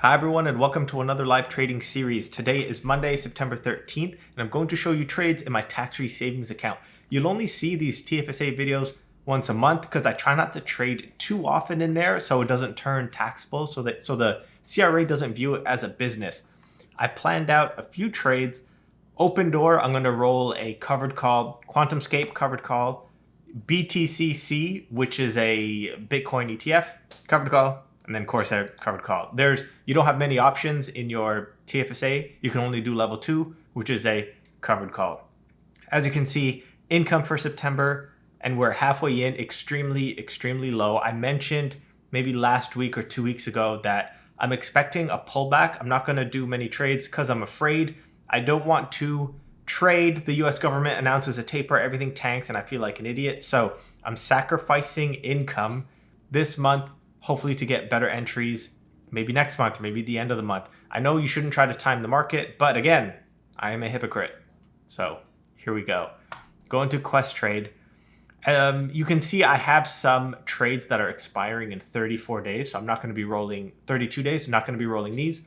Hi everyone and welcome to another live trading series. Today is Monday, September 13th, and I'm going to show you trades in my tax-free savings account. You'll only see these TFSA videos once a month because I try not to trade too often in there so it doesn't turn taxable, so the CRA doesn't view it as a business. I planned out a few trades. Open door, I'm going to roll a covered call, QuantumScape covered call, BTCC, which is a Bitcoin ETF, covered call, and then Corsair covered call. You don't have many options in your TFSA. You can only do level 2, which is a covered call. As you can see, income for September, and we're halfway in, extremely low. I mentioned maybe last week or 2 weeks ago that I'm expecting a pullback. I'm not going to do many trades because I'm afraid. I don't want to trade. The US government announces a taper, everything tanks, and I feel like an idiot. So I'm sacrificing income this month, hopefully to get better entries, maybe next month, maybe the end of the month. I know you shouldn't try to time the market, but again, I am a hypocrite. So here we go. Going to Questrade. You can see I have some trades that are expiring in 34 days. So I'm not going to be rolling 32 days. I'm not going to be rolling these.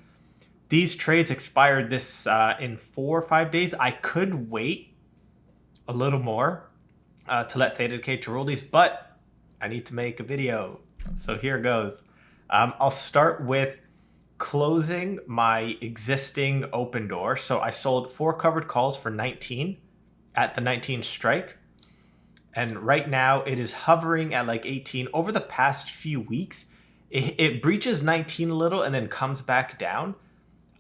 These trades expired this in 4 or 5 days. I could wait a little more to let Theta Decay to roll these, but I need to make a video. So here goes. I'll start with closing my existing open door. So I sold 4 covered calls for 19 at the 19 strike. And right now it is hovering at like 18. Over the past few weeks, it breaches 19 a little and then comes back down.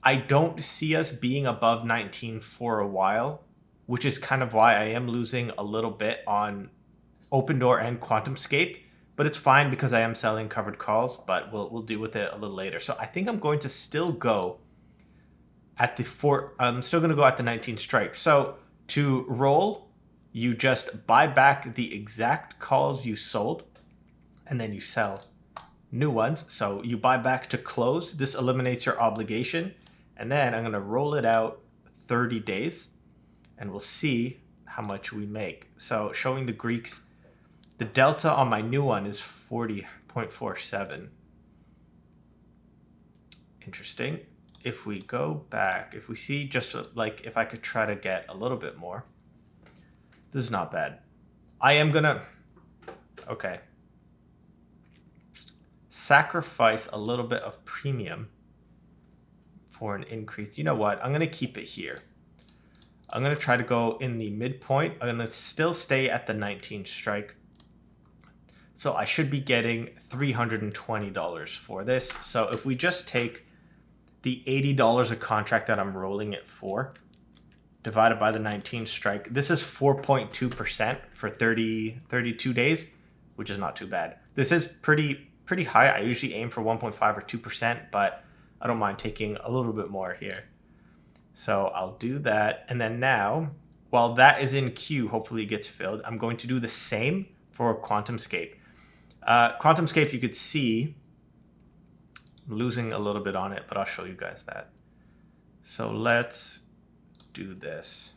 I don't see us being above 19 for a while, which is kind of why I am losing a little bit on open door and QuantumScape. But it's fine because I am selling covered calls, but we'll deal with it a little later. So I think I'm going to still go at the I'm still going to go at the 19 strike. So to roll, you just buy back the exact calls you sold, and then you sell new ones. So you buy back to close. This eliminates your obligation. And then I'm going to roll it out 30 days, and we'll see how much we make. So showing the Greeks, the delta on my new one is 40.47. Interesting. If we go back, if we see just like if I could try to get a little bit more, this is not bad. I am gonna, okay, sacrifice a little bit of premium for an increase. You know what? I'm gonna keep it here. I'm gonna try to go in the midpoint. I'm gonna still stay at the 19 strike. So I should be getting $320 for this. So if we just take the $80 a contract that I'm rolling it for, divided by the 19 strike, this is 4.2% for 32 days, which is not too bad. This is pretty high. I usually aim for 1.5 or 2%, but I don't mind taking a little bit more here. So I'll do that. And then now, while that is in queue, hopefully it gets filled, I'm going to do the same for QuantumScape. QuantumScape, you could see I'm losing a little bit on it, but I'll show you guys that. So let's do this.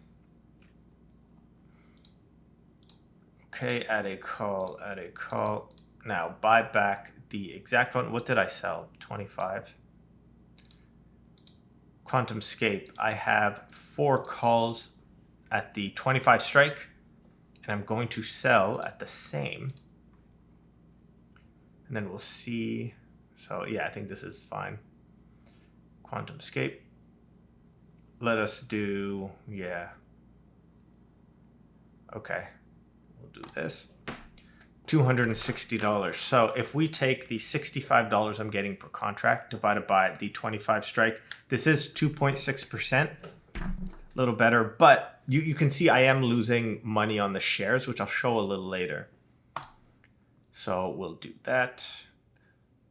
Okay, add a call. Now buy back the exact one. What did I sell? 25. QuantumScape, I have 4 calls at the 25 strike, and I'm going to sell at the same. And then we'll see. So yeah, I think this is fine. QuantumScape. Let us do, yeah. Okay, we'll do this. $260. So if we take the $65 I'm getting per contract divided by the 25 strike, this is 2.6%, a little better, but you can see I am losing money on the shares, which I'll show a little later. So we'll do that.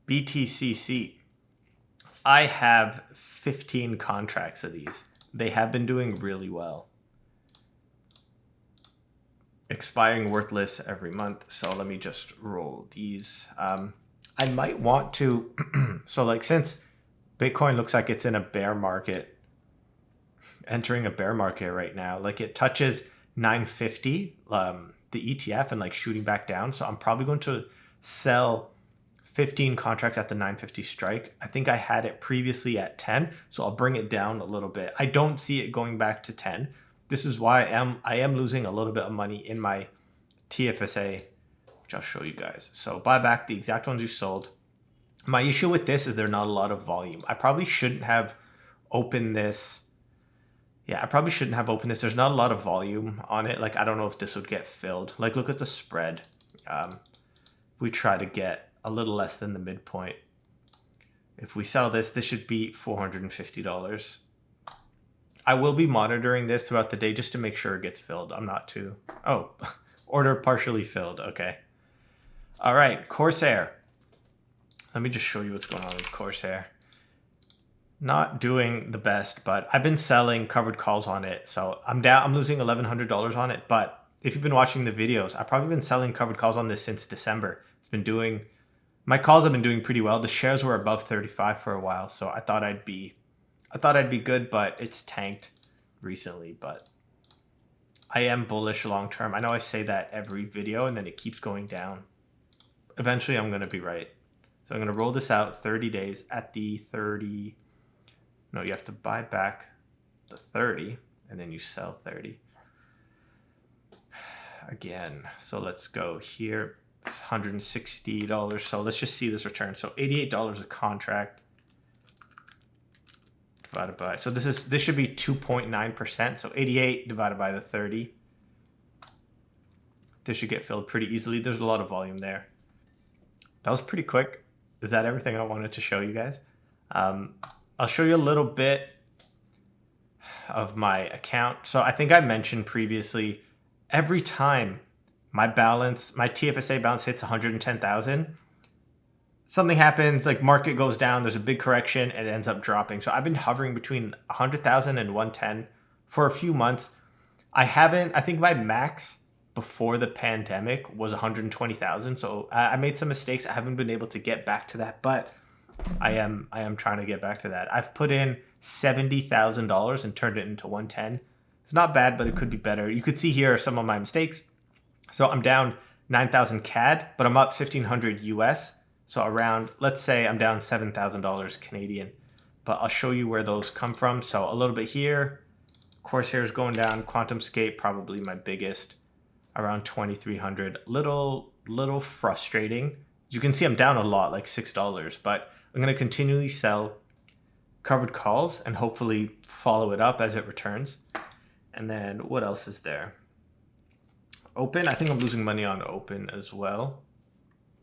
BTCC. I have 15 contracts of these. They have been doing really well. Expiring worthless every month. So let me just roll these. I might want to, so like since Bitcoin looks like it's in a bear market, entering a bear market right now, like it touches 950, the ETF, and like shooting back down. So I'm probably going to sell 15 contracts at the 950 strike. I think I had it previously at 10, so I'll bring it down a little bit. I don't see it going back to 10. This is why I am losing a little bit of money in my TFSA, which I'll show you guys. So buy back the exact ones you sold. My issue with this is there's not a lot of volume. I probably shouldn't have opened this. Yeah, I probably shouldn't have opened this. There's not a lot of volume on it. Like, I don't know if this would get filled. Like, look at the spread. We try to get a little less than the midpoint. If we sell this, this should be $450. I will be monitoring this throughout the day just to make sure it gets filled. I'm not too... Oh, order partially filled. Okay. All right, Corsair. Let me just show you what's going on with Corsair. Not doing the best, but I've been selling covered calls on it. So I'm down. I'm losing $1,100 on it. But if you've been watching the videos, I've probably been selling covered calls on this since December. It's been doing... My calls have been doing pretty well. The shares were above 35 for a while, so I thought I'd be good, but it's tanked recently. But I am bullish long term. I know I say that every video, and then it keeps going down. Eventually, I'm going to be right. So I'm going to roll this out 30 days at the 30. No, you have to buy back the 30, and then you sell 30 again. So let's go here. It's $160. So let's just see this return. So $88 a contract divided by, so this should be 2.9%. So 88 divided by the 30. This should get filled pretty easily. There's a lot of volume there. That was pretty quick. Is that everything I wanted to show you guys? I'll show you a little bit of my account. So I think I mentioned previously, every time my TFSA balance hits 110,000, something happens, like market goes down, there's a big correction, and it ends up dropping. So I've been hovering between 100,000 and 110 for a few months. I think my max before the pandemic was 120,000. So I made some mistakes. I haven't been able to get back to that, but I am trying to get back to that. I've put in $70,000 and turned it into 110. It's not bad, but it could be better. You could see here some of my mistakes. So I'm down 9,000 CAD, but I'm up 1,500 US. So around, let's say I'm down $7,000 Canadian, but I'll show you where those come from. So a little bit here, Corsair is going down, QuantumScape, probably my biggest, around 2,300. Little frustrating. As you can see, I'm down a lot, like $6, but I'm going to continually sell covered calls and hopefully follow it up as it returns. And then what else is there? Open, I think I'm losing money on Open as well.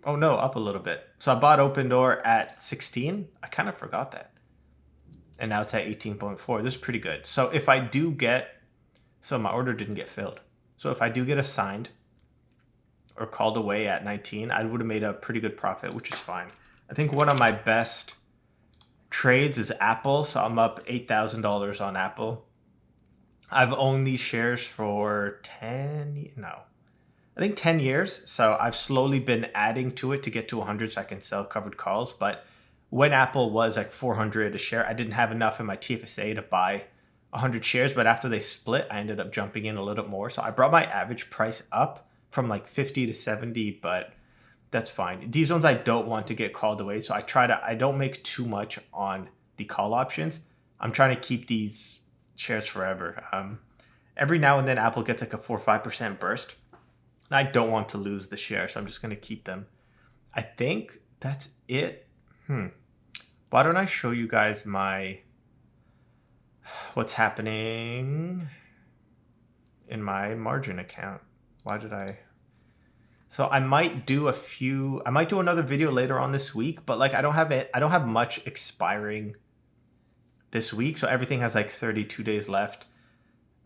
Oh no, up a little bit. So I bought Open Door at 16. I kind of forgot that. And now it's at 18.4. This is pretty good. So if I do get, so my order didn't get filled. So if I do get assigned or called away at 19, I would have made a pretty good profit, which is fine. I think one of my best trades is Apple. So I'm up $8,000 on Apple. I've owned these shares for 10 years. So I've slowly been adding to it to get to 100 so I can sell covered calls. But when Apple was like 400 a share, I didn't have enough in my TFSA to buy 100 shares. But after they split, I ended up jumping in a little bit more. So I brought my average price up from like 50 to 70, but that's fine. These ones I don't want to get called away. So I don't make too much on the call options. I'm trying to keep these shares forever. Every now and then Apple gets like a 4 or 5% burst. And I don't want to lose the share, so I'm just going to keep them. I think that's it. Why don't I show you guys what's happening in my margin account? So I might do another video later on this week, but like I don't have much expiring this week, so everything has like 32 days left.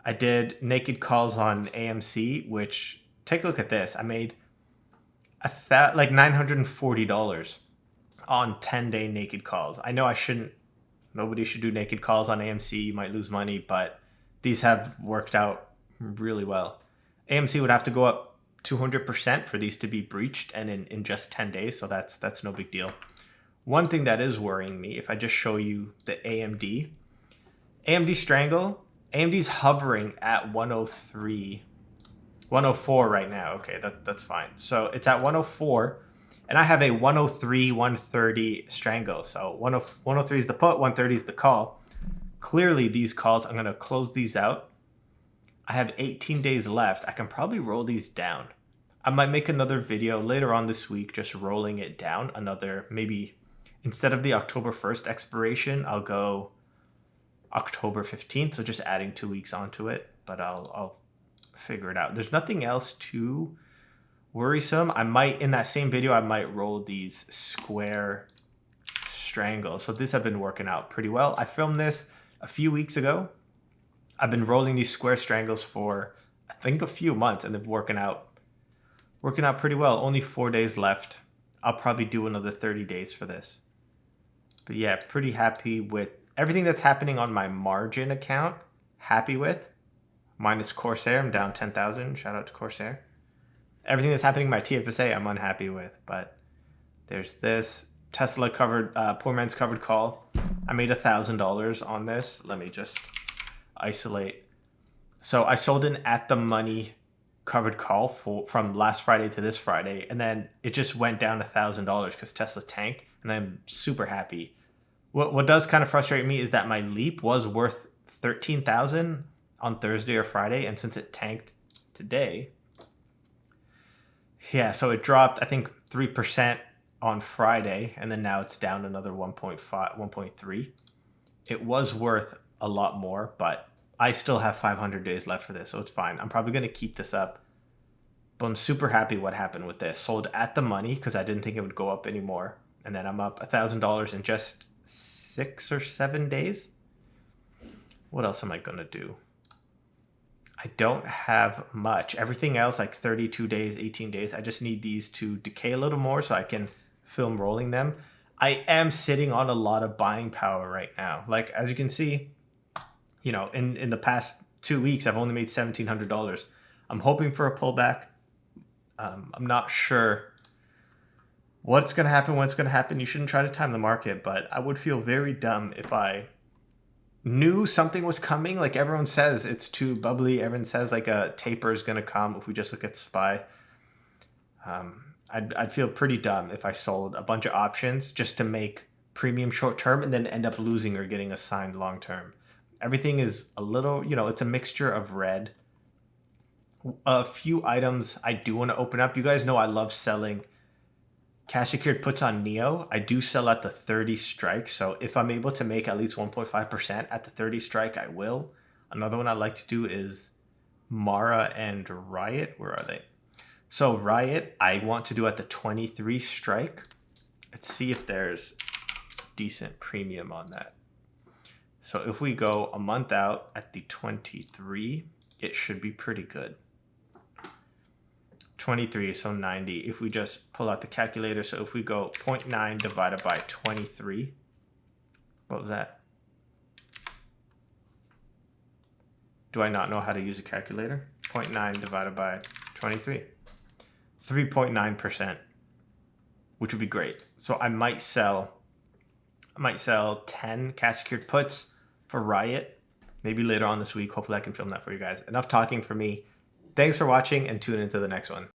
I did naked calls on AMC, which, take a look at this. I made like $940 on 10-day naked calls. I know nobody should do naked calls on AMC. You might lose money, but these have worked out really well. AMC would have to go up 200% for these to be breached, and in just 10 days, so that's no big deal. One thing that is worrying me, if I just show you the AMD Strangle, AMD's hovering at 103, 104 right now. Okay, that's fine. So it's at 104, And I have a 103, 130 strangle. So 103 is the put, 130 is the call. Clearly these calls, I'm going to close these out. I have 18 days left. I can probably roll these down. I might make another video later on this week just rolling it down. Another, maybe instead of the October 1st expiration, I'll go October 15th. So just adding 2 weeks onto it. But I'll figure it out. There's nothing else too worrisome. I might, in that same video, I might roll these square strangles. So this have been working out pretty well. I filmed this a few weeks ago. I've been rolling these square strangles for I think a few months, and they're working out pretty well. Only 4 days left. I'll probably do another 30 days for this. But yeah, pretty happy with everything that's happening on my margin account. Happy with. Minus Corsair, I'm down 10,000. Shout out to Corsair. Everything that's happening in my TFSA, I'm unhappy with. But there's this Tesla covered, poor man's covered call. I made $1,000 on this. Let me just isolate. So I sold an at the money covered call from last Friday to this Friday, and then it just went down $1,000 because Tesla tanked, and I'm super happy. What does kind of frustrate me is that my leap was worth 13,000 on Thursday or Friday, and since it tanked today, yeah, so it dropped I think 3% on Friday, and then now it's down another 1.5, 1.3. It was worth a lot more, but I still have 500 days left for this, so it's fine. I'm probably going to keep this up, but I'm super happy what happened with this. Sold at the money because I didn't think it would go up anymore, and then I'm up $1,000 in just 6 or 7 days. What else am I going to do? I don't have much. Everything else, like 32 days, 18 days, I just need these to decay a little more so I can film rolling them. I am sitting on a lot of buying power right now. Like, as you can see, you know, in the past 2 weeks, I've only made $1,700. I'm hoping for a pullback. I'm not sure what's going to happen, when it's going to happen. You shouldn't try to time the market, but I would feel very dumb if I knew something was coming. Like everyone says, it's too bubbly. Everyone says like a taper is going to come if we just look at SPY. I'd feel pretty dumb if I sold a bunch of options just to make premium short term and then end up losing or getting assigned long term. Everything is a little, you know, it's a mixture of red. A few items I do want to open up. You guys know I love selling cash secured puts on NEO. I do sell at the 30 strike. So if I'm able to make at least 1.5% at the 30 strike, I will. Another one I like to do is Mara and Riot. Where are they? So Riot, I want to do at the 23 strike. Let's see if there's decent premium on that. So if we go a month out at the 23, it should be pretty good. 23, so 90. If we just pull out the calculator, so if we go 0.9 divided by 23, what was that? Do I not know how to use a calculator? 0.9 divided by 23. 3.9%, which would be great. So I might sell 10 cash secured puts for Riot, maybe later on this week. Hopefully I can film that for you guys. Enough talking for me. Thanks for watching, and tune into the next one.